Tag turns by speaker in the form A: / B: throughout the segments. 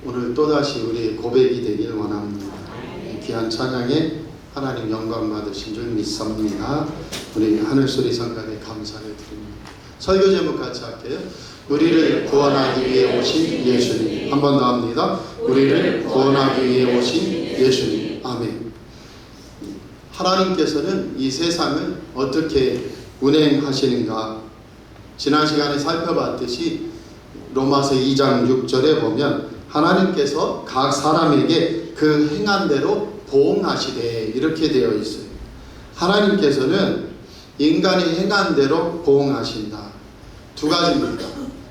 A: 오늘 또다시 우리의 고백이 되길 원합니다. 귀한 찬양에 하나님 영광 받으신 줄 믿습니다. 우리 하늘소리 성가대 감사를 드립니다. 설교 제목 같이 할게요. 우리를 구원하기 위해 오신 예수님. 한 번 더 합니다. 우리를 구원하기 위해 오신 예수님. 아멘. 하나님께서는 이 세상을 어떻게 운행하시는가, 지난 시간에 살펴봤듯이 로마서 2장 6절에 보면 하나님께서 각 사람에게 그 행한 대로 보응하시되 이렇게 되어 있어요. 하나님께서는 인간이 행한 대로 보응하신다. 두 가지입니다.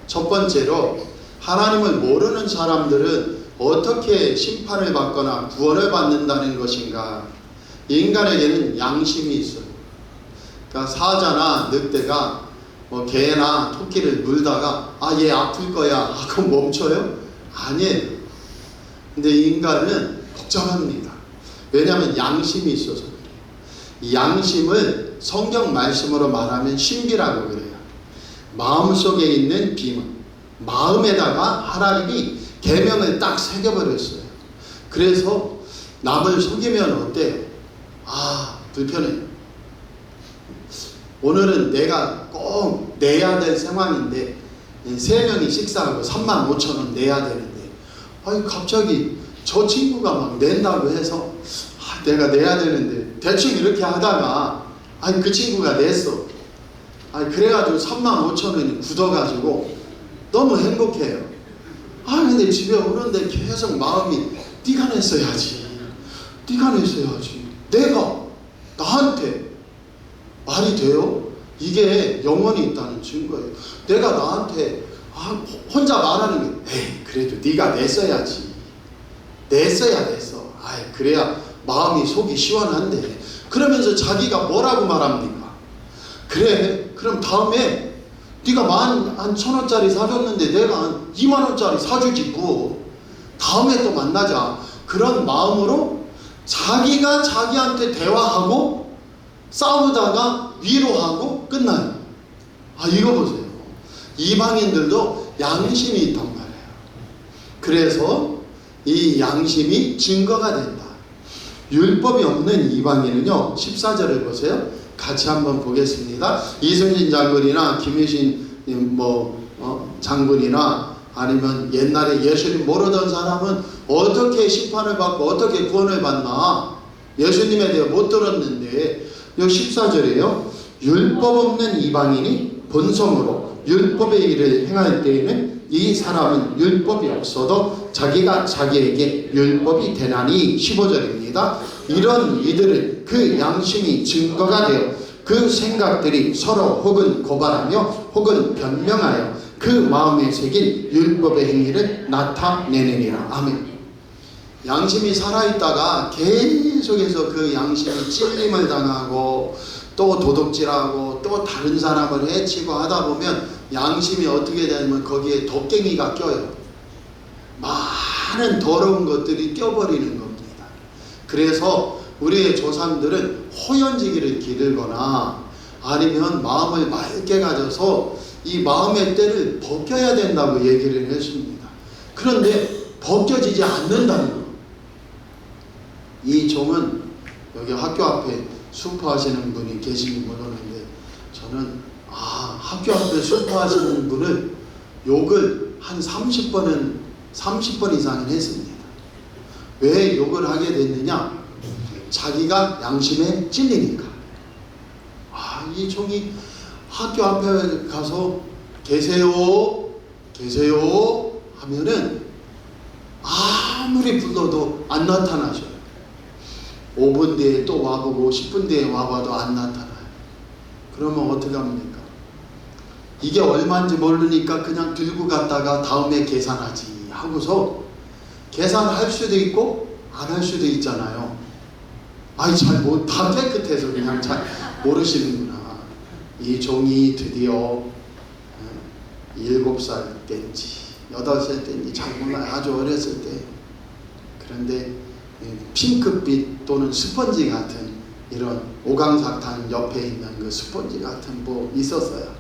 A: 첫 번째로 하나님을 모르는 사람들은 어떻게 심판을 받거나 구원을 받는다는 것인가. 인간에게는 양심이 있어요. 그러니까 사자나 늑대가 개나 토끼를 물다가 얘 아플 거야 하고 멈춰요? 아니에요. 근데 인간은 복잡합니다. 왜냐하면 양심이 있어서 그래요. 이 양심을 성경 말씀으로 말하면 신비라고 그래요. 마음속에 있는 비밀, 마음에다가 하나님이 계명을 딱 새겨버렸어요. 그래서 남을 속이면 어때요? 불편해요. 오늘은 내가 꼭 내야 될 상황인데 3명이 식사하고 35,000원 내야 되는데 갑자기 저 친구가 막 낸다고 해서 내가 내야 되는데 대충 이렇게 하다가 그 친구가 냈어. 그래가지고 35,000원이 굳어가지고 너무 행복해요. 근데 집에 오는데 계속 마음이 네가 냈어야지, 네가 냈어야지, 내가 나한테. 말이 돼요? 이게 영혼이 있다는 증거예요. 내가 나한테 혼자 말하는 게 그래도 네가 냈어야지, 냈어야 됐어. 그래야 마음이 속이 시원한데. 그러면서 자기가 뭐라고 말합니까? 그래, 그럼 다음에 네가 한 1,000원짜리 사줬는데 내가 한 20,000원짜리 사주지 뭐. 다음에 또 만나자. 그런 마음으로 자기가 자기한테 대화하고 싸우다가 위로하고 끝나요. 이거 보세요. 이방인들도 양심이 있단 말이에요. 그래서 이 양심이 증거가 된다. 율법이 없는 이방인은요, 14절을 보세요. 같이 한번 보겠습니다. 이순신 장군이나 김유신 장군이나 아니면 옛날에 예수님 모르던 사람은 어떻게 심판을 받고 어떻게 구원을 받나? 예수님에 대해 못 들었는데, 여기 14절이에요. 율법 없는 이방인이 본성으로 율법의 일을 행할 때에는 이 사람은 율법이 없어도 자기가 자기에게 율법이 되나니. 15절입니다. 이런 이들은 그 양심이 증거가 되어 그 생각들이 서로 혹은 고발하며 혹은 변명하여 그 마음에 새긴 율법의 행위를 나타내느니라. 아멘. 양심이 살아있다가 계속해서 그 양심이 찔림을 당하고 또 도둑질하고 또 다른 사람을 해치고 하다 보면 양심이 어떻게 되면 거기에 덕갱이가 껴요. 많은 더러운 것들이 껴버리는 겁니다. 그래서 우리의 조상들은 호연지기를 기르거나 아니면 마음을 맑게 가져서 이 마음의 때를 벗겨야 된다고 얘기를 했습니다. 그런데 벗겨지지 않는다는 거. 이 종은 여기 학교 앞에 수포하시는 분이 계시는 모르는데, 저는 학교 앞에 수포하시는 분을 욕을 한 30번 이상은 했습니다. 왜 욕을 하게 됐느냐? 자기가 양심에 찔리니까. 이 종이 학교 앞에 가서 계세요 하면은 아무리 불러도 안 나타나셔요. 5분 뒤에 또 와보고 10분 뒤에 와봐도 안 나타나요. 그러면 어떻게 합니까? 이게 얼마인지 모르니까 그냥 들고 갔다가 다음에 계산하지 하고서 계산할 수도 있고 안 할 수도 있잖아요. 다 깨끗해서 그냥 잘 모르시는구나. 이 종이 드디어 7살 때인지 8살 때인지 잘 몰라요. 아주 어렸을 때. 그런데 핑크빛 또는 스펀지 같은 이런 오강사탕 옆에 있는 그 스펀지 같은 뭐 있었어요.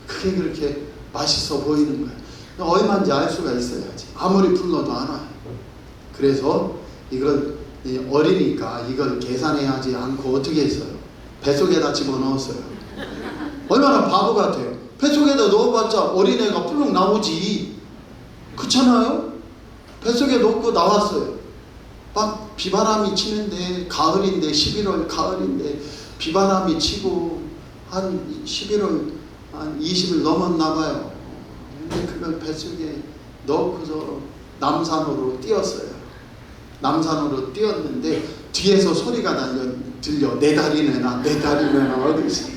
A: 그게 그렇게 맛있어 보이는 거예요. 얼마인지 알 수가 있어야지. 아무리 불러도 안 와요. 그래서 이걸 어리니까 이걸 계산해야지 않고 어떻게 했어요? 뱃속에다 집어넣었어요. 얼마나 바보 같아요. 뱃속에다 넣어봤자 어린애가 뿔룩 나오지. 그렇잖아요? 뱃속에 넣고 나왔어요. 막 비바람이 치는데, 가을인데, 11월 가을인데 비바람이 치고 한 11월 한 20일 넘었나 봐요. 근데 그걸 뱃속에 넣고서 남산으로 뛰었어요. 남산으로 뛰었는데 뒤에서 소리가 들려. 내 다리 내놔, 내 다리 내놔. 어디서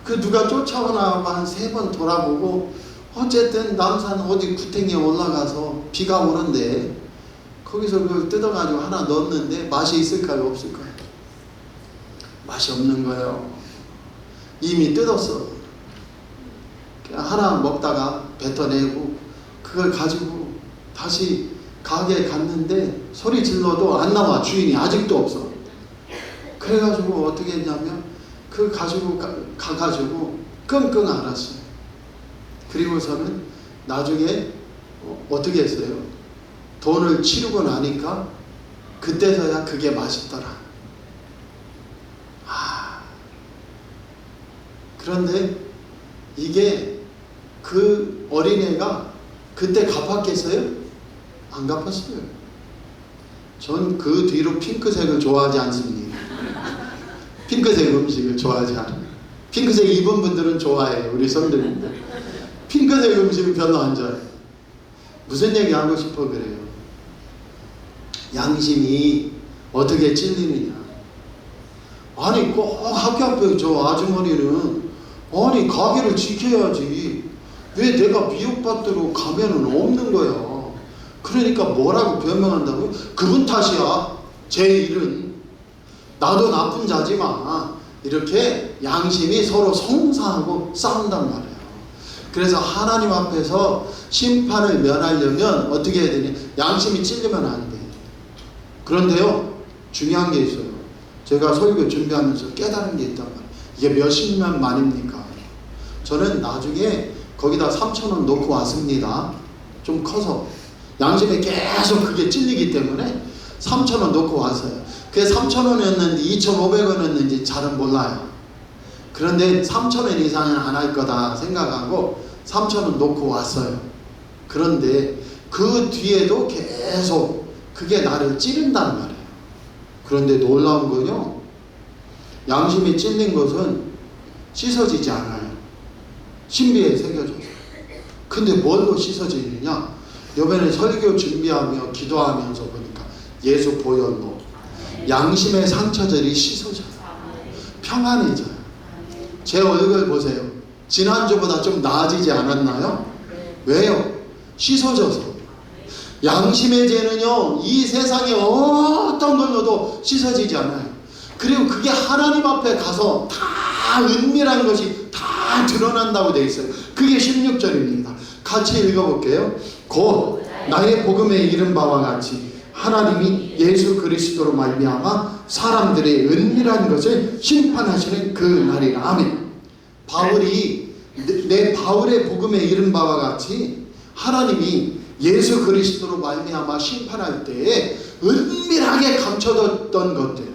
A: 그 누가 쫓아오나 한 3번 돌아보고, 어쨌든 남산 어디 구탱이에 올라가서 비가 오는데 거기서 그걸 뜯어가지고 하나 넣었는데 맛이 있을까요, 없을까요? 맛이 없는 거예요. 이미 뜯었어. 하나 먹다가 뱉어내고 그걸 가지고 다시 가게에 갔는데 소리 질러도 안 나와. 주인이 아직도 없어. 그래가지고 어떻게 했냐면 그 가지고 가가지고 끙끙 앓았어요. 그리고서는 나중에 어떻게 했어요? 돈을 치르고 나니까 그때서야 그게 맛있더라. 그런데 이게 그 어린애가 그때 갚았겠어요? 안 갚았어요. 전 그 뒤로 핑크색을 좋아하지 않습니다. 핑크색 음식을 좋아하지 않아요. 핑크색 입은 분들은 좋아해요. 우리 성도님들. 핑크색 음식은 별로 안 좋아해요. 무슨 얘기 하고 싶어 그래요? 양심이 어떻게 찔리느냐. 아니 꼭 학교 앞에 저 아주머니는 아니 가게를 지켜야지. 왜 내가 미움받도록 가면은 없는 거야. 그러니까 뭐라고 변명한다고요? 그분 탓이야. 제 일은. 나도 나쁜 자지만 이렇게 양심이 서로 송사하고 싸운단 말이에요. 그래서 하나님 앞에서 심판을 면하려면 어떻게 해야 되냐? 양심이 찔리면 안 돼. 그런데요, 중요한 게 있어요. 제가 설교 준비하면서 깨달은 게 있단 말이에요. 이게 몇십만 만입니까? 저는 나중에 거기다 3,000원 놓고 왔습니다. 좀 커서. 양심에 계속 그게 찔리기 때문에 3,000원 놓고 왔어요. 그게 3,000원이었는지 2,500원이었는지 잘은 몰라요. 그런데 3,000원 이상은 안 할 거다 생각하고 3,000원 놓고 왔어요. 그런데 그 뒤에도 계속 그게 나를 찌른단 말이에요. 그런데 놀라운 건요, 양심이 찔린 것은 씻어지지 않아요. 신비에 새겨져요. 근데 뭘로 씻어지느냐? 이번에 설교 준비하며 기도하면서 보니까 예수 보혈로 양심의 상처들이 씻어져요. 평안해져요. 제 얼굴 보세요. 지난주보다 좀 나아지지 않았나요? 왜요? 씻어져서. 양심의 죄는요, 이 세상에 어떤 걸로도 씻어지지 않아요. 그리고 그게 하나님 앞에 가서 다 은밀한 것이 다 드러난다고 되어 있어요. 그게 16절입니다. 같이 읽어볼게요. 곧 나의 복음에 이른 바와 같이 하나님이 예수 그리스도로 말미암아 사람들의 은밀한 것을 심판하시는 그 날이라. 아멘. 바울이 내 바울의 복음에 이른 바와 같이 하나님이 예수 그리스도로 말미암아 심판할 때에 은밀하게 감춰뒀던 것들,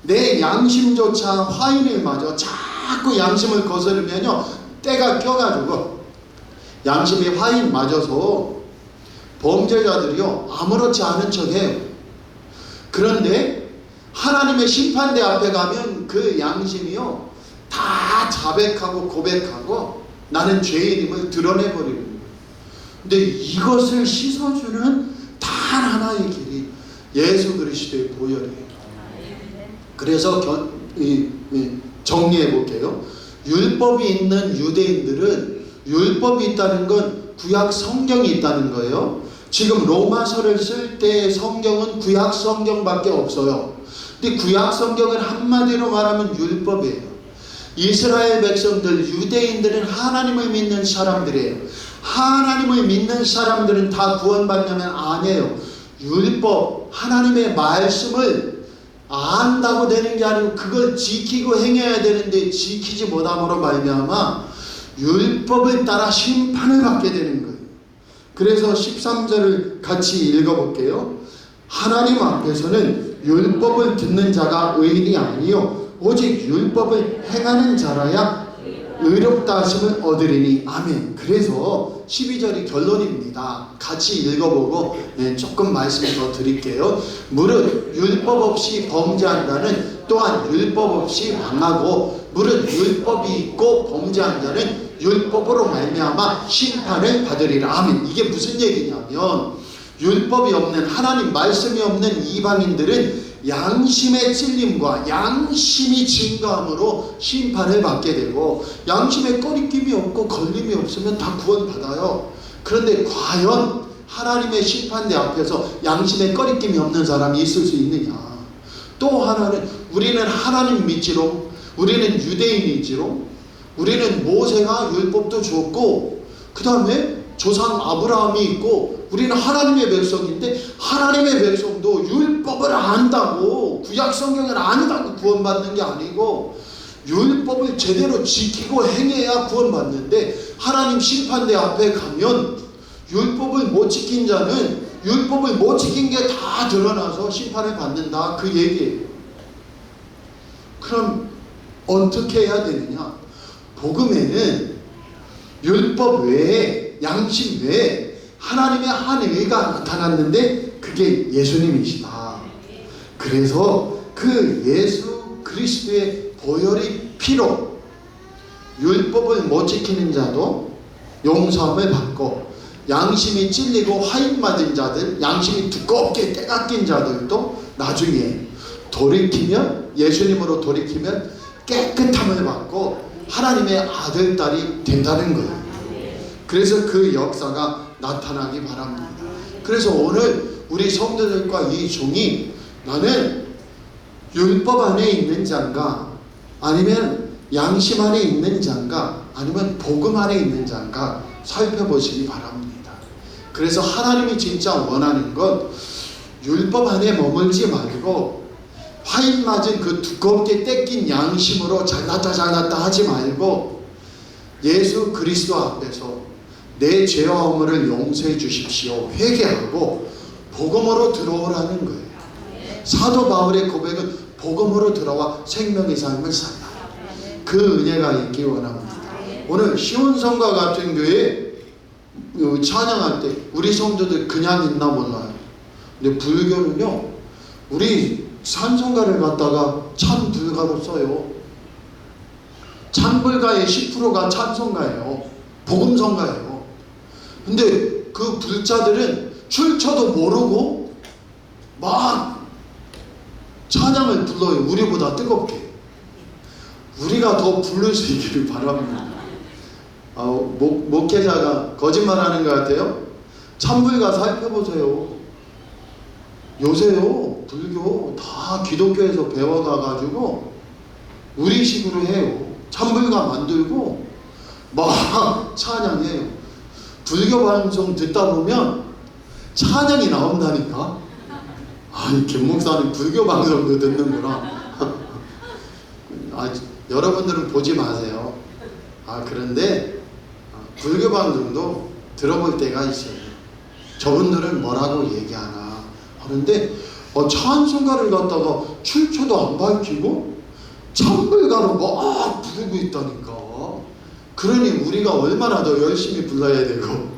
A: 내 양심조차 화인을 맞아 자꾸 양심을 거스르면요, 때가 껴가지고 양심이 화인 맞아서 범죄자들이요 아무렇지 않은 척해요. 그런데 하나님의 심판대 앞에 가면 그 양심이요 다 자백하고 고백하고 나는 죄인임을 드러내버리는 거예요. 근데 이것을 씻어주는 단 하나의 길이 예수 그리스도의 보혈이에요. 그래서 정리해 볼게요. 율법이 있는 유대인들은 율법이 있다는 건 구약 성경이 있다는 거예요. 지금 로마서를 쓸 때 성경은 구약 성경밖에 없어요. 근데 구약 성경은 한마디로 말하면 율법이에요. 이스라엘 백성들, 유대인들은 하나님을 믿는 사람들이에요. 하나님을 믿는 사람들은 다 구원받냐면 아니에요. 율법, 하나님의 말씀을 안다고 되는 게 아니고 그걸 지키고 행해야 되는데 지키지 못함으로 말미암아 율법을 따라 심판을 받게 되는 거예요. 그래서 13절을 같이 읽어볼게요. 하나님 앞에서는 율법을 듣는 자가 의인이 아니요 오직 율법을 행하는 자라야 의롭다 하심을 얻으리니. 아멘. 그래서 12절이 결론입니다. 같이 읽어보고 조금 말씀을 더 드릴게요. 무릇 율법 없이 범죄한 자는 또한 율법 없이 망하고 무릇 율법이 있고 범죄한 자는 율법으로 말미암아 심판을 받으리라. 아멘. 이게 무슨 얘기냐면 율법이 없는, 하나님 말씀이 없는 이방인들은 양심의 찔림과 양심이 증거함으로 심판을 받게 되고, 양심에 꺼리낌이 없고 걸림이 없으면 다 구원받아요. 그런데 과연 하나님의 심판대 앞에서 양심에 꺼리낌이 없는 사람이 있을 수 있느냐. 또 하나는 우리는 하나님 믿지로, 우리는 유대인이지로, 우리는 모세가 율법도 주었고 그 다음에 조상 아브라함이 있고 우리는 하나님의 백성인데, 하나님의 백성도 율법을 안다고, 구약 성경을 안다고 구원받는 게 아니고 율법을 제대로 지키고 행해야 구원받는데, 하나님 심판대 앞에 가면 율법을 못 지킨 자는 율법을 못 지킨 게 다 드러나서 심판을 받는다, 그 얘기예요. 그럼 어떻게 해야 되느냐? 복음에는 율법 외에, 양심 외에 하나님의 한 의가 나타났는데 그게 예수님이시다. 그래서 그 예수 그리스도의 보혈의 피로 율법을 못 지키는 자도 용서함을 받고, 양심이 찔리고 화인 맞은 자들, 양심이 두껍게 때가 낀 자들도 나중에 돌이키면, 예수님으로 돌이키면 깨끗함을 받고 하나님의 아들, 딸이 된다는 거예요. 그래서 그 역사가 나타나기 바랍니다. 그래서 오늘 우리 성도들과 이 종이, 나는 율법 안에 있는 자인가, 아니면 양심 안에 있는 자인가, 아니면 복음 안에 있는 자인가 살펴보시기 바랍니다. 그래서 하나님이 진짜 원하는 건 율법 안에 머물지 말고 화인 맞은 그 두껍게 떼낀 양심으로 잘났다 하지 말고, 예수 그리스도 앞에서 내 죄와 허물을 용서해 주십시오 회개하고 복음으로 들어오라는 거예요. 사도 바울의 고백은 복음으로 들어와 생명의 삶을 살라. 그 은혜가 있기 원합니다. 오늘 시온성과 같은 교회 찬양할 때 우리 성도들 그냥 있나 몰라요. 근데 불교는요, 우리 찬송가를 갖다가 찬불가로 써요. 찬불가의 10%가 찬송가예요. 복음성가예요. 근데 그 불자들은 출처도 모르고 막 찬양을 불러요. 우리보다 뜨겁게. 우리가 더 부를 수 있기를 바랍니다. 목회자가 거짓말하는 것 같아요. 찬불가 살펴보세요. 요새요 불교 다 기독교에서 배워가가지고 우리식으로 해요. 찬불가 만들고 막 찬양해요. 불교 방송 듣다 보면 찬양이 나온다니까. 아니, 김 목사님 불교 방송도 듣는구나. 여러분들은 보지 마세요. 그런데 불교 방송도 들어볼 때가 있어요. 저분들은 뭐라고 얘기하나 하는데, 찬송가를 갖다가 출처도 안 밝히고 찬불가로 막 부르고 있다니까. 그러니 우리가 얼마나 더 열심히 불러야 되고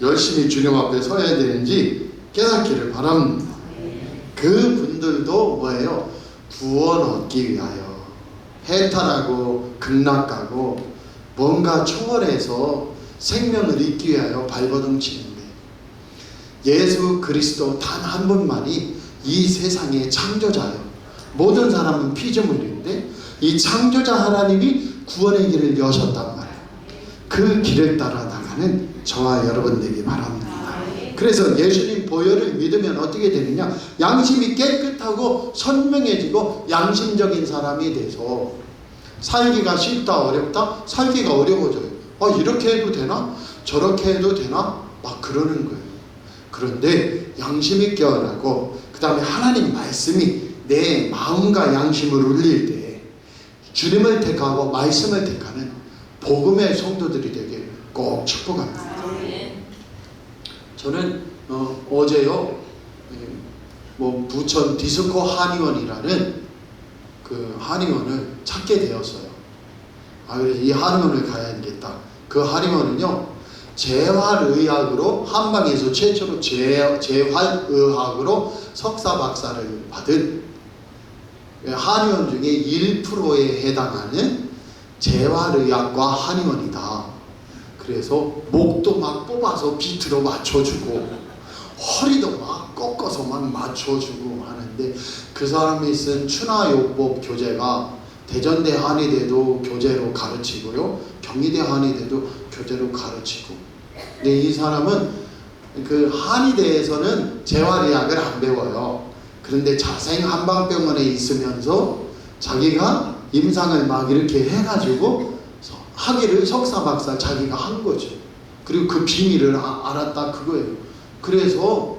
A: 열심히 주님 앞에 서야 되는지 깨닫기를 바랍니다. 그 분들도 뭐예요? 구원 얻기 위하여 해탈하고 극락하고 뭔가 초월해서 생명을 잊기 위하여 발버둥 치는데, 예수 그리스도 단 한 분만이 이 세상의 창조자예요. 모든 사람은 피조물인데 이 창조자 하나님이 구원의 길을 여셨단 말이에요. 그 길을 따라 나가는 저와 여러분 되기 바랍니다. 그래서 예수님 보혈을 믿으면 어떻게 되느냐? 양심이 깨끗하고 선명해지고 양심적인 사람이 돼서 살기가 쉽다 어렵다? 살기가 어려워져요. 이렇게 해도 되나? 저렇게 해도 되나? 막 그러는 거예요. 그런데 양심이 깨어나고 그 다음에 하나님 말씀이 내 마음과 양심을 울릴 때 주님을 택하고 말씀을 택하는 복음의 성도들이 되길 꼭 축복합니다. 저는 어제요, 뭐 부천 디스코 한의원이라는 그 한의원을 찾게 되었어요. 그래서 이 한의원을 가야겠다. 그 한의원은요, 재활의학으로 한방에서 최초로 재활의학으로 석사 박사를 받은 한의원 중에 1%에 해당하는 재활의학과 한의원이다. 그래서 목도 막 뽑아서 비트로 맞춰주고 허리도 막 꺾어서 막 맞춰주고 하는데, 그 사람이 쓴 춘하요법 교재가 대전대 한의대도 교재로 가르치고요, 경희대 한의대도 교재로 가르치고. 근데 이 사람은 그 한의대에서는 재활의학을 안 배워요. 그런데 자생 한방병원에 있으면서 자기가 임상을 막 이렇게 해가지고 학위를 석사 박사 자기가 한 거죠. 그리고 그 비밀을 알았다 그거예요. 그래서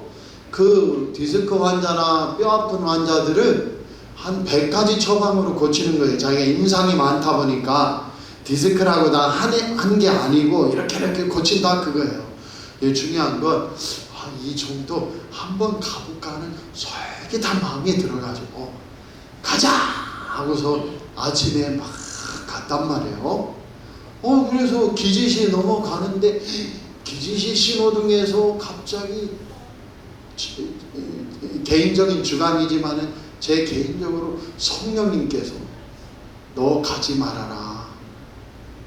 A: 그 디스크 환자나 뼈 아픈 환자들을 한 100가지 처방으로 고치는 거예요. 자기가 임상이 많다 보니까 디스크라고 다 한 게 아니고 이렇게 고친다 그거예요. 중요한 건 이 정도 한번 가볼까 하는 솔깃한 마음이 들어가지고 가자 하고서 아침에 막 갔단 말이에요. 그래서 기지시 넘어가는데 기지시 신호등에서 갑자기, 개인적인 주관이지만은 제 개인적으로 성령님께서 너 가지 말아라.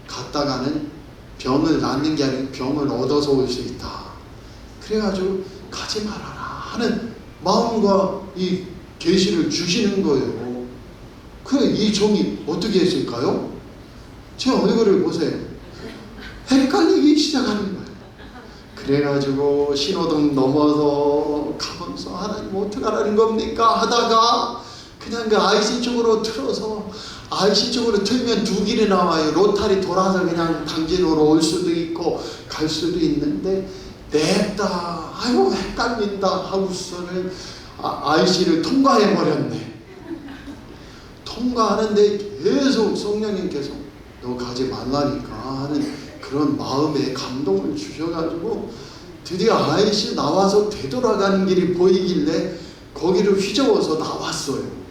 A: 갔다가는 병을 낫는 게 아니고 병을 얻어서 올 수 있다. 그래가지고 가지 말아라 하는 마음과 이 계시를 주시는 거예요. 이 종이 어떻게 했을까요? 제 얼굴을 보세요. 헷갈리기 시작하는 거예요. 그래가지고 신호등 넘어서 가면서 하나님 어떡하라는 겁니까 하다가 그냥 그 IC 쪽으로 틀어서, IC 쪽으로 틀면 두 길이 나와요. 로타리 돌아서 그냥 당진으로 올 수도 있고 갈 수도 있는데, 냅다 아이고 헷갈린다 하고서는 IC를 통과해버렸네. 통과하는데 계속 성령님께서 너 가지 말라니까 하는 그런 마음에 감동을 주셔가지고 드디어 IC 나와서 되돌아가는 길이 보이길래 거기를 휘저어서 나왔어요.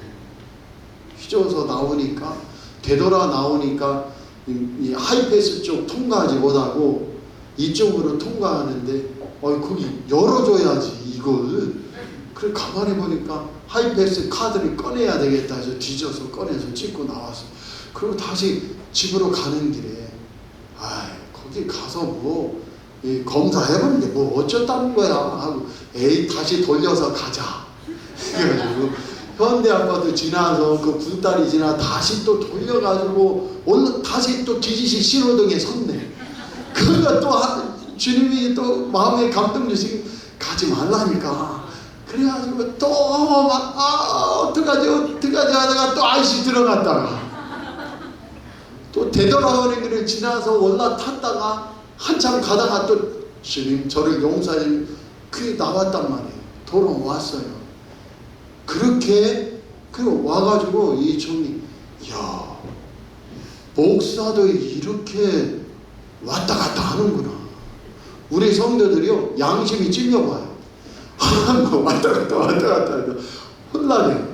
A: 휘저어서 나오니까, 되돌아 나오니까 이 하이패스 쪽 통과하지 못하고 이쪽으로 통과하는데 거기 열어줘야지 이걸. 그래 가만히 보니까 하이패스 카드를 꺼내야 되겠다 해서 뒤져서 꺼내서 찍고 나왔어. 그리고 다시 집으로 가는 길에 거기 가서 뭐 검사해보는데 뭐 어쩌다는 거야 하고 다시 돌려서 가자. 그래가지고 현대아파트 지나서 그 분다리 지나 다시 또 돌려가지고 다시 또 기지시 신호등에 섰네. 그러니까 또 주님이 또 마음에 감동 주시고 가지 말라니까. 그래가지고 또 막 어떡하지 하다가 또 IC 들어갔다가 또 되돌아오는 길을 지나서 올라탔다가 한참 가다가 또 주님 저를 용서해 그게 나왔단 말이에요. 돌아왔어요. 그렇게 와가지고 이 종이 목사도 이렇게 왔다 갔다 하는구나. 우리 성도들이요 양심이 찔려봐요. 왔다 갔다 혼나네.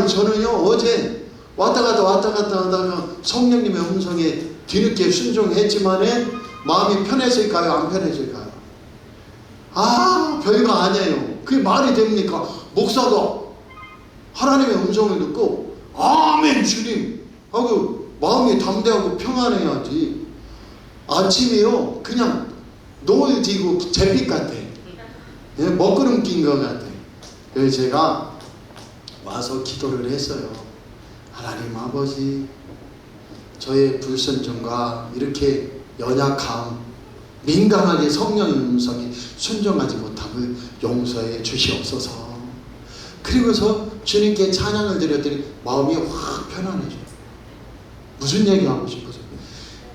A: 저는요 어제 왔다 갔다 하다가 성령님의 음성에 뒤늦게 순종했지만은 마음이 편했을까요? 안 편했을까요? 별거 아니에요. 그게 말이 됩니까? 목사가 하나님의 음성을 듣고 아멘 주님 하고 마음이 담대하고 평안해야지. 아침이요 그냥 노을 지고 잿빛 같아. 먹구름 낀 것 같아. 그래서 제가 와서 기도를 했어요. 하나님 아버지, 저의 불순종과 이렇게 연약함, 민감하게 성령의 음성에 순종하지 못함을 용서해 주시옵소서. 그리고서 주님께 찬양을 드렸더니 마음이 확 편안해져요. 무슨 얘기하고 싶어서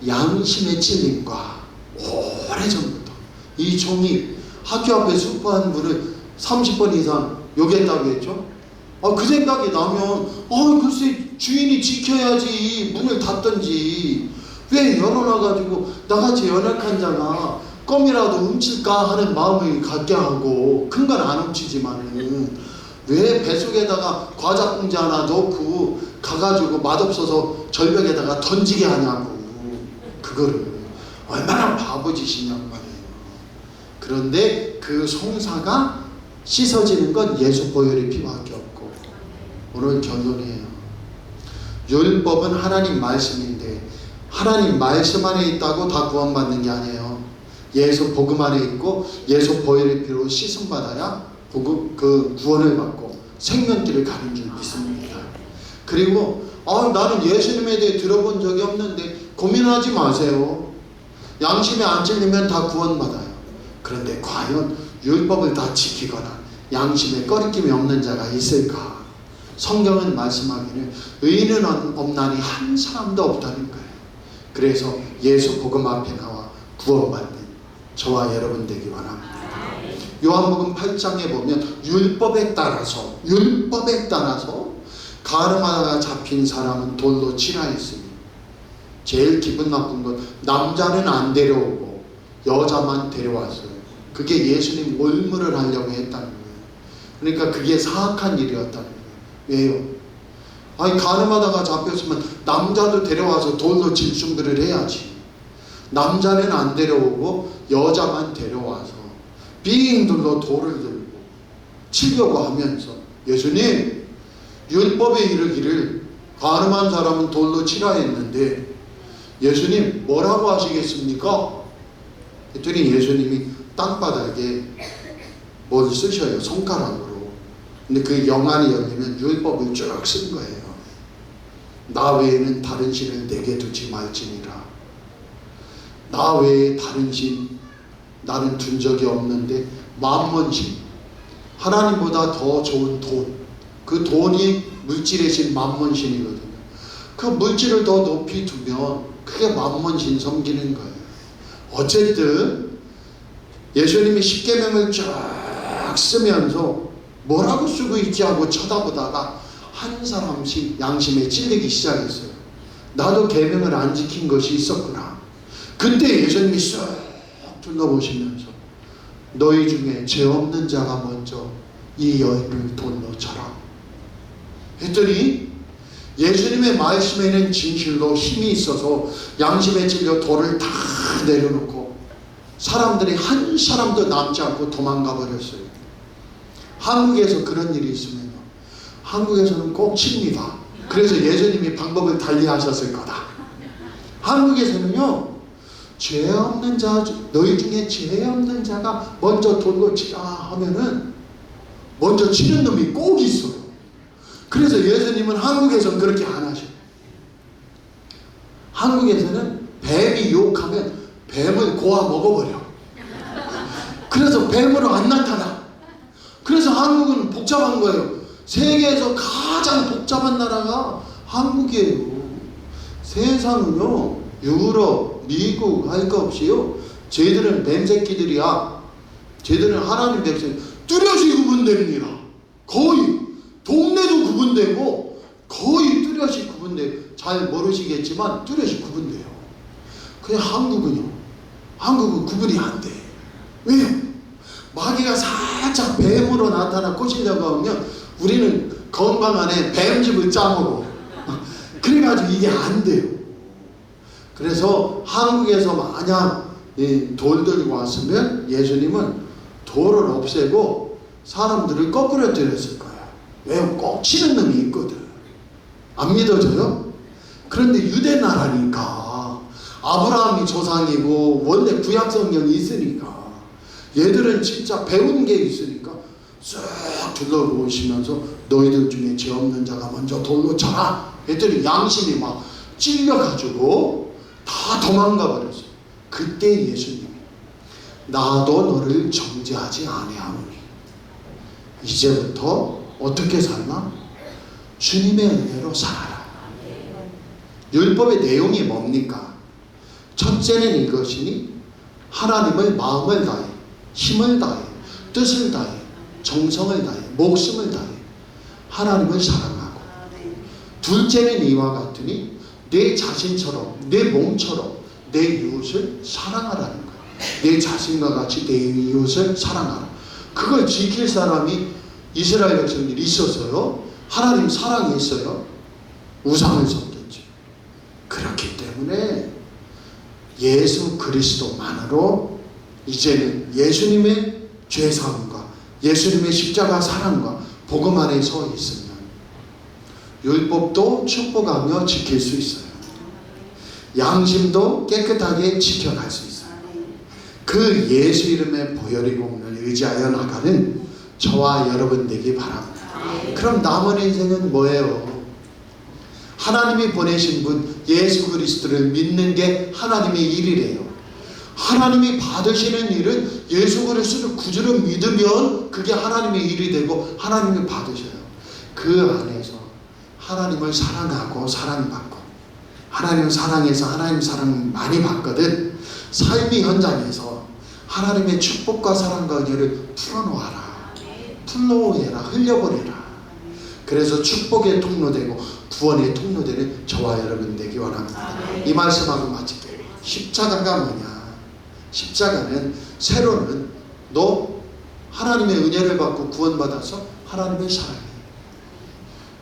A: 양심의 찔림과 오래전부터 이 종이 학교 앞에 수포한 분을 30번 이상 욕했다고 했죠. 그 생각이 나면 글쎄 주인이 지켜야지 문을 닫든지 왜 열어놔가지고 나같이 연약한 자가 껌이라도 훔칠까 하는 마음을 갖게 하고, 큰 건 안 훔치지만은 왜 뱃속에다가 과자 봉지 하나 넣고 가가지고 맛없어서 절벽에다가 던지게 하냐고. 그거를 얼마나 바보짓이냐고 말이에요. 그런데 그 송사가 씻어지는 건 예수 보혈의 피밖에 없고. 오늘 결론이에요. 율법은 하나님 말씀인데 하나님 말씀 안에 있다고 다 구원받는 게 아니에요. 예수 복음 안에 있고 예수 보혈의 피로 씻음 받아야 그 구원을 받고 생명길을 가는 줄 믿습니다. 그리고 나는 예수님에 대해 들어본 적이 없는데 고민하지 마세요. 양심에 안 찔리면 다 구원받아요. 그런데 과연 율법을 다 지키거나 양심에 꺼리낌이 없는 자가 있을까? 성경은 말씀하기를 의인은 없나니 한 사람도 없다는 거예요. 그래서 예수 복음 앞에 나와 구원받는 저와 여러분 되기 바랍니다. 요한복음 8장에 보면 율법에 따라서 가늠하다가 잡힌 사람은 돌로 치라 했으니, 제일 기분 나쁜 건 남자는 안 데려오고 여자만 데려왔어요. 그게 예수님 올무를 하려고 했다는 거예요. 그러니까 그게 사악한 일이었다는 거예요. 왜요? 가늠하다가 잡혔으면 남자도 데려와서 돌로 질승들을 해야지. 남자는 안 데려오고 여자만 데려와서 빙둘러 돌을 들고 치려고 하면서, 예수님 율법에 이르기를 가늠한 사람은 돌로 치라 했는데 예수님 뭐라고 하시겠습니까? 했더니 예수님이 땅바닥에 뭘 쓰셔요. 손가락으로. 근데 그 영안이 열리면 율법을 쭉 쓴 거예요. 나 외에는 다른 신을 내게 두지 말지니라. 나 외에 다른 신 나는 둔 적이 없는데, 만몬신, 하나님보다 더 좋은 돈, 그 돈이 물질의 신 만몬신이거든요. 그 물질을 더 높이 두면 그게 만몬신 섬기는 거예요. 어쨌든 예수님이 십계명을 쫙 쓰면서 뭐라고 쓰고 있지 하고 쳐다보다가 한 사람씩 양심에 찔리기 시작했어요. 나도 계명을 안 지킨 것이 있었구나. 그때 예수님이 쓱 둘러보시면서 너희 중에 죄 없는 자가 먼저 이 여인을 돌로 쳐라 했더니, 예수님의 말씀에는 진실로 힘이 있어서 양심에 찔려 돌을 다 내려놓고 사람들이 한 사람도 남지 않고 도망가 버렸어요. 한국에서 그런 일이 있으면 한국에서는 꼭 칩니다. 그래서 예수님이 방법을 달리 하셨을 거다. 한국에서는요, 죄 없는 자, 너희 중에 죄 없는 자가 먼저 돌로 치라 하면은 먼저 치는 놈이 꼭 있어요. 그래서 예수님은 한국에서는 그렇게 안 하셔요. 한국에서는 뱀이 유혹하면 뱀을 고아 먹어버려. 그래서 뱀으로 안 나타나. 그래서 한국은 복잡한 거예요. 세계에서 가장 복잡한 나라가 한국이에요. 세상은요, 유럽, 미국 할 거 없이요, 쟤들은 뱀새끼들이야. 쟤들은 하나님 백성 뚜렷이 구분됩니다. 거의 동네도 구분되고 거의 뚜렷이 구분돼요. 잘 모르시겠지만 뚜렷이 구분돼요. 그냥 한국은 구분이 안 돼. 왜요? 마귀가 살짝 뱀으로 나타나 꼬시려고 하면 우리는 건강 안에 뱀즙을 짜먹어. 그래가지고 이게 안 돼요. 그래서 한국에서 만약 돌 들고 왔으면 예수님은 돌을 없애고 사람들을 거꾸로 때렸을 거예요. 왜요? 꼭 치는 놈이 있거든. 안 믿어져요? 그런데 유대 나라니까, 아브라함이 조상이고 원래 구약 성경이 있으니까, 얘들은 진짜 배운 게 있으니까 쓱 둘러보시면서 너희들 중에 죄 없는 자가 먼저 돌로 쳐라 했더니 양심이 막 찔려가지고 다 도망가 버렸어요. 그때 예수님이 나도 너를 정죄하지 아니하노니 이제부터 어떻게 살나? 주님의 은혜로 살아라. 율법의 내용이 뭡니까? 첫째는 이것이니 하나님을 마음을 다해, 힘을 다해, 뜻을 다해, 정성을 다해, 목숨을 다해 하나님을 사랑하고, 둘째는 이와 같으니 내 자신처럼, 내 몸처럼 내 이웃을 사랑하라는 거예요. 내 자신과 같이 내 이웃을 사랑하라. 그걸 지킬 사람이 이스라엘 백성들이 있었어요? 하나님 사랑이 있어요? 우상을 섬겼죠. 그렇기 때문에 예수 그리스도만으로 이제는 예수님의 죄사함과 예수님의 십자가 사랑과 복음 안에 서 있으면 율법도 축복하며 지킬 수 있어요. 양심도 깨끗하게 지켜갈 수 있어요. 그 예수 이름의 보혈의 공로를 의지하여 나가는 저와 여러분 되기 바랍니다. 그럼 남은 인생은 뭐예요? 하나님이 보내신 분 예수 그리스도를 믿는 게 하나님의 일이래요. 하나님이 받으시는 일은 예수 그리스도를 구주로 믿으면 그게 하나님의 일이 되고 하나님이 받으셔요. 그 안에서 하나님을 사랑하고 사랑받고 하나님 사랑해서 하나님 사랑 많이 받거든. 삶의 현장에서 하나님의 축복과 사랑과 은혜를 풀어놓아라. 풀어놓아라. 흘려버려라. 그래서 축복의 통로되고 구원의 통로되는 저와 여러분 되기 원합니다. 이 말씀하고 마칠게요. 십자가가 뭐냐? 십자가는 세로는 너 하나님의 은혜를 받고 구원받아서 하나님의 사랑이에요.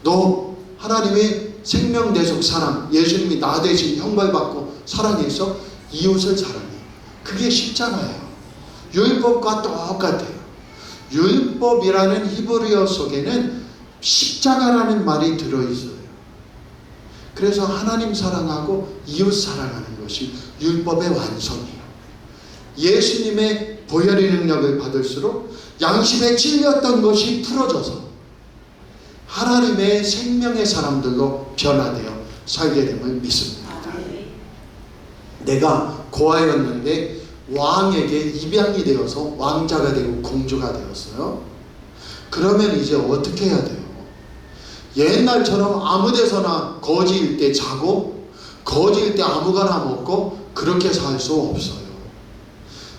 A: 너 하나님의 생명대속 사랑, 예수님이 나 대신 형벌받고 사랑해서 이웃을 사랑해. 그게 십자가예요. 율법과 똑같아요. 율법이라는 히브리어 속에는 십자가라는 말이 들어있어요. 그래서 하나님 사랑하고 이웃 사랑하는 것이 율법의 완성이에요. 예수님의 보혈의 능력을 받을수록 양심에 찔렸던 것이 풀어져서 하나님의 생명의 사람들로 변화되어 살게 됨을 믿습니다. 내가 고아였는데 왕에게 입양이 되어서 왕자가 되고 공주가 되었어요. 그러면 이제 어떻게 해야 돼요? 옛날처럼 아무 데서나 거지일 때 자고 거지일 때 아무거나 먹고 그렇게 살 수 없어요.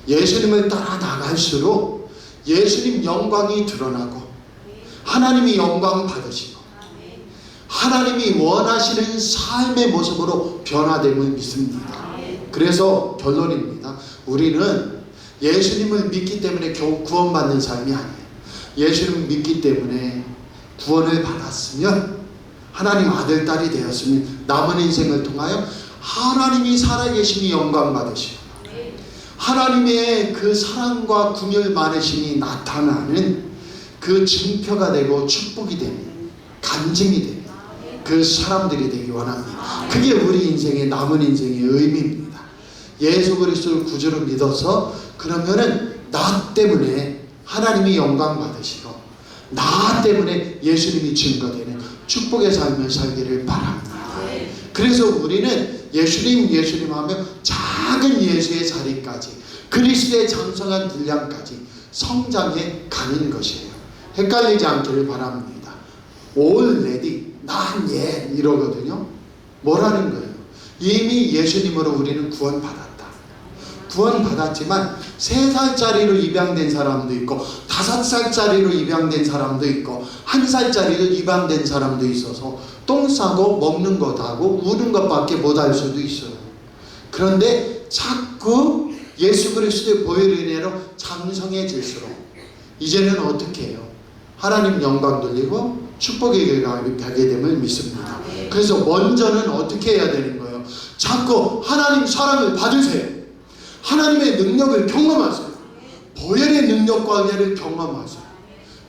A: 예수님을 따라 나갈수록 예수님 영광이 드러나고 하나님이 영광 받으시고 하나님이 원하시는 삶의 모습으로 변화됨을 믿습니다. 그래서 결론입니다. 우리는 예수님을 믿기 때문에 겨우 구원받는 삶이 아니에요. 예수님을 믿기 때문에 구원을 받았으면 하나님 아들 딸이 되었으면 남은 인생을 통하여 하나님이 살아계심이 영광 받으시고 하나님의 그 사랑과 긍휼 많으심이 나타나는 그 증표가 되고 축복이 되는 간증이 되는 그 사람들이 되기 원합니다. 그게 우리 인생의 남은 인생의 의미입니다. 예수 그리스도를 구주로 믿어서 그러면은 나 때문에 하나님이 영광 받으시고 나 때문에 예수님이 증거되는 축복의 삶을 살기를 바랍니다. 그래서 우리는 예수님 하며 작은 예수의 자리까지 그리스도의 장성한 분량까지 성장해 가는 것이에요. 헷갈리지 않기를 바랍니다. already 난 예 이러거든요. 뭐라는 거예요? 이미 예수님으로 우리는 구원받았다. 구원받았지만 3살짜리로 입양된 사람도 있고 5살짜리로 입양된 사람도 있고 1살짜리로 입양된 사람도 있어서 똥 싸고 먹는 것 하고 우는 것밖에 못할 수도 있어요. 그런데 자꾸 예수 그리스도의 보혈의 은혜로 장성해질수록 이제는 어떻게 해요? 하나님 영광 돌리고 축복의 결과를 펴게 됨을 믿습니다. 그래서 먼저는 어떻게 해야 되는 거예요? 자꾸 하나님 사랑을 받으세요. 하나님의 능력을 경험하세요. 보혈의 능력과 은혜를 경험하세요.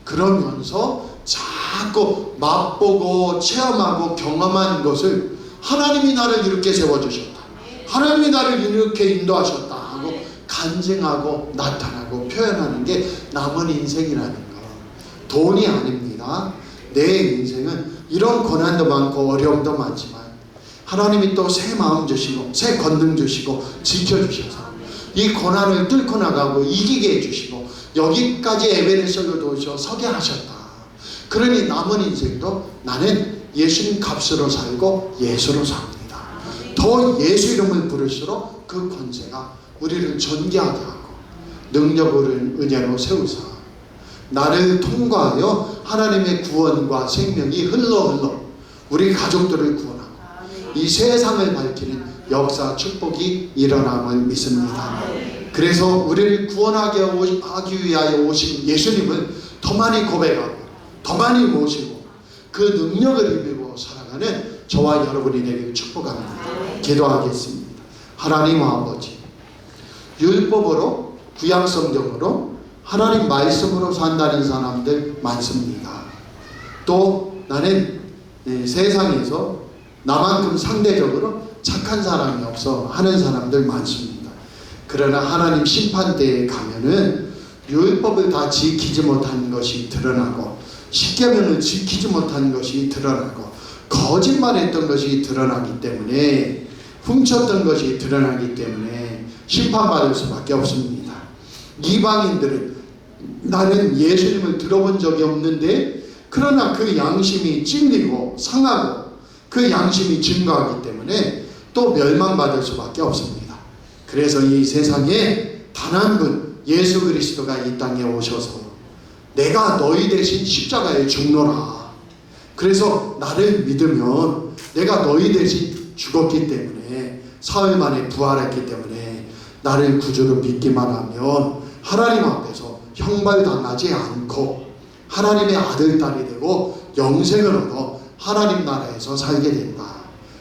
A: 그러면서 자꾸 맛보고 체험하고 경험한 것을 하나님이 나를 이렇게 세워주셨다. 하나님이 나를 이렇게 인도하셨다 하고 간증하고 나타나고 표현하는 게 남은 인생이라는 거. 돈이 아닙니다. 내 인생은 이런 고난도 많고 어려움도 많지만 하나님이 또 새 마음 주시고 새 권능 주시고 지켜주셔서 이 고난을 뚫고 나가고 이기게 해주시고 여기까지 에베네스로 도우셔 서게 하셨다. 그러니 남은 인생도 나는 예수님 값으로 살고 예수로 삽니다. 더 예수 이름을 부를수록 그 권세가 우리를 존귀하게 하고 능력으로 은혜로 세우사 나를 통과하여 하나님의 구원과 생명이 흘러 우리 가족들을 구원하고 이 세상을 밝히는 역사 축복이 일어남을 믿습니다. 그래서 우리를 구원하기 위하여 오신 예수님을 더 많이 고백하고 더 많이 모시고 그 능력을 입고 살아가는 저와 여러분이 되기를 축복합니다. 기도하겠습니다. 하나님 아버지, 율법으로 구약성경으로 하나님 말씀으로 산다는 사람들 많습니다. 또 나는 세상에서 나만큼 상대적으로 착한 사람이 없어 하는 사람들 많습니다. 그러나 하나님 심판대에 가면은 율법을 다 지키지 못한 것이 드러나고 십계명을 지키지 못한 것이 드러나고 거짓말했던 것이 드러나기 때문에 훔쳤던 것이 드러나기 때문에 심판받을 수밖에 없습니다. 이방인들은 나는 예수님을 들어본 적이 없는데 그러나 그 양심이 찔리고 상하고 그 양심이 증거하기 때문에 또 멸망받을 수밖에 없습니다. 그래서 이 세상에 단 한 분 예수 그리스도가 이 땅에 오셔서 내가 너희 대신 십자가에 죽노라. 그래서 나를 믿으면 내가 너희 대신 죽었기 때문에 사흘 만에 부활했기 때문에 나를 구주로 믿기만 하면 하나님 앞에서 형벌당하지 않고 하나님의 아들, 딸이 되고 영생을 얻어 하나님 나라에서 살게 된다.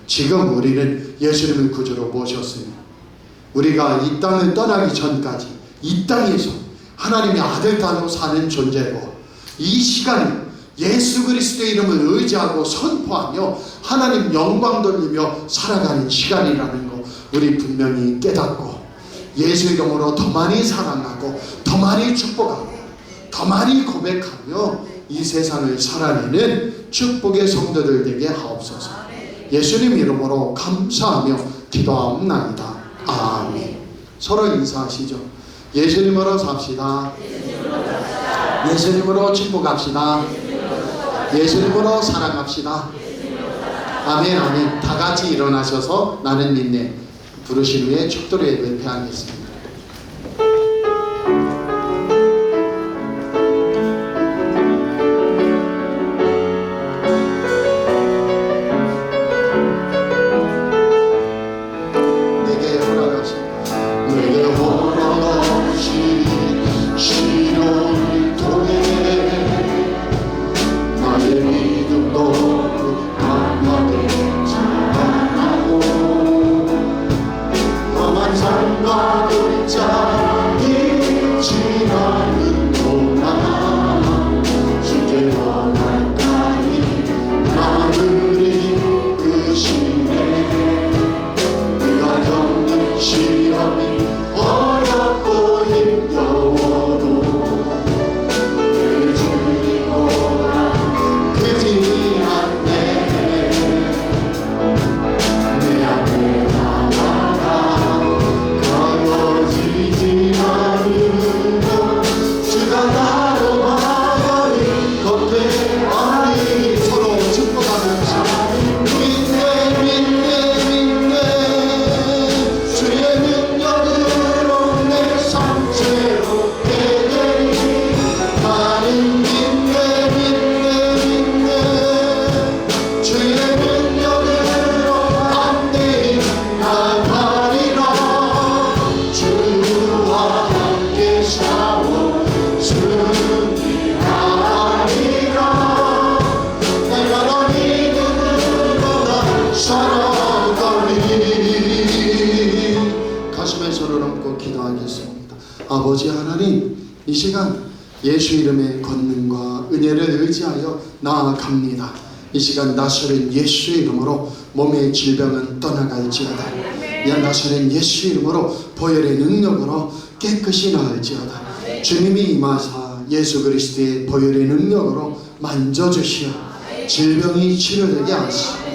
A: 지금 우리는 예수님을 구주로 모셨으니 우리가 이 땅을 떠나기 전까지 이 땅에서 하나님의 아들, 딸로 사는 존재고 이 시간은 예수 그리스도의 이름을 의지하고 선포하며 하나님 영광 돌리며 살아가는 시간이라는 거 우리 분명히 깨닫고 예수 이름으로 더 많이 사랑하고 더 많이 축복하고 더 많이 고백하며 이 세상을 살아내는 축복의 성도들 되게 하옵소서. 예수님 이름으로 감사하며 기도하옵나이다. 아멘. 서로 인사하시죠. 예수님으로 삽시다. 예수님으로 축복합시다. 예수님으로 사랑합시다. 아멘. 아멘. 다 같이 일어나셔서 나는 믿네 부르신 후에 축도로 예배를 폐하겠습니다. 아버지 하나님, 이 시간 예수 이름의 권능과 은혜를 의지하여 나아갑니다. 이 시간 나사렛 예수 이름으로 몸의 질병은 떠나갈지어다. 나사렛 예수 이름으로 보혈의 능력으로 깨끗이 나을지어다. 주님이 임하사 예수 그리스도의 보혈의 능력으로 만져주시어 질병이 치료되게 하시고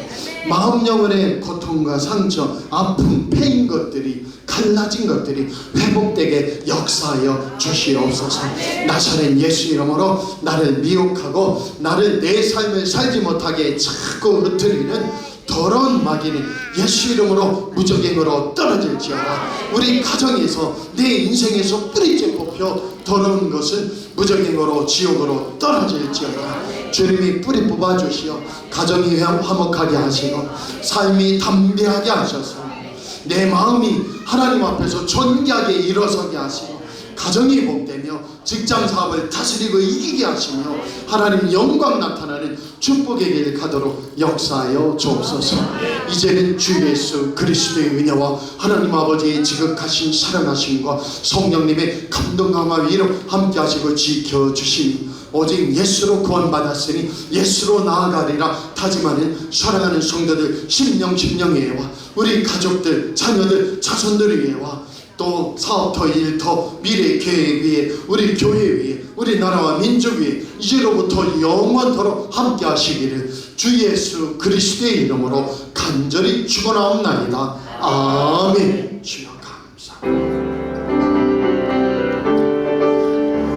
A: 마음 영혼의 고통과 상처, 아픔, 패인 것들이 갈라진 것들이 회복되게 역사하여 주시옵소서. 나사렛 예수 이름으로 나를 미혹하고 나를 내 삶을 살지 못하게 자꾸 흐트리는 더러운 마귀는 예수 이름으로 무적행으로 떨어질지어다. 우리 가정에서 내 인생에서 뿌리째 뽑혀 더러운 것은 무적행으로 지옥으로 떨어질지어다. 주님이 뿌리 뽑아주시어 가정이 화목하게 하시고 삶이 담대하게 하셔서 내 마음이 하나님 앞에서 존귀하게 일어서게 하시고, 가정이 복되며 직장 사업을 다스리고 이기게 하시며 하나님 영광 나타나는 축복의 길 가도록 역사하여 주옵소서. 이제는 주 예수 그리스도의 은혜와 하나님 아버지의 지극하신 사랑하심과 성령님의 감동감화 위로 함께 하시고 지켜주시니 오직 예수로 구원받았으니 예수로 나아가리라 다짐하는 사랑하는 성도들 심령심령회와 우리 가족들, 자녀들, 자손들 위에와 또 사업터, 일터, 미래 계획 위에, 우리 교회 위에, 우리 나라와 민족 위에 이제로부터 영원토록 함께 하시기를 주 예수 그리스도의 이름으로 간절히 축원하옵나이다. 아멘. 주여 감사합니다.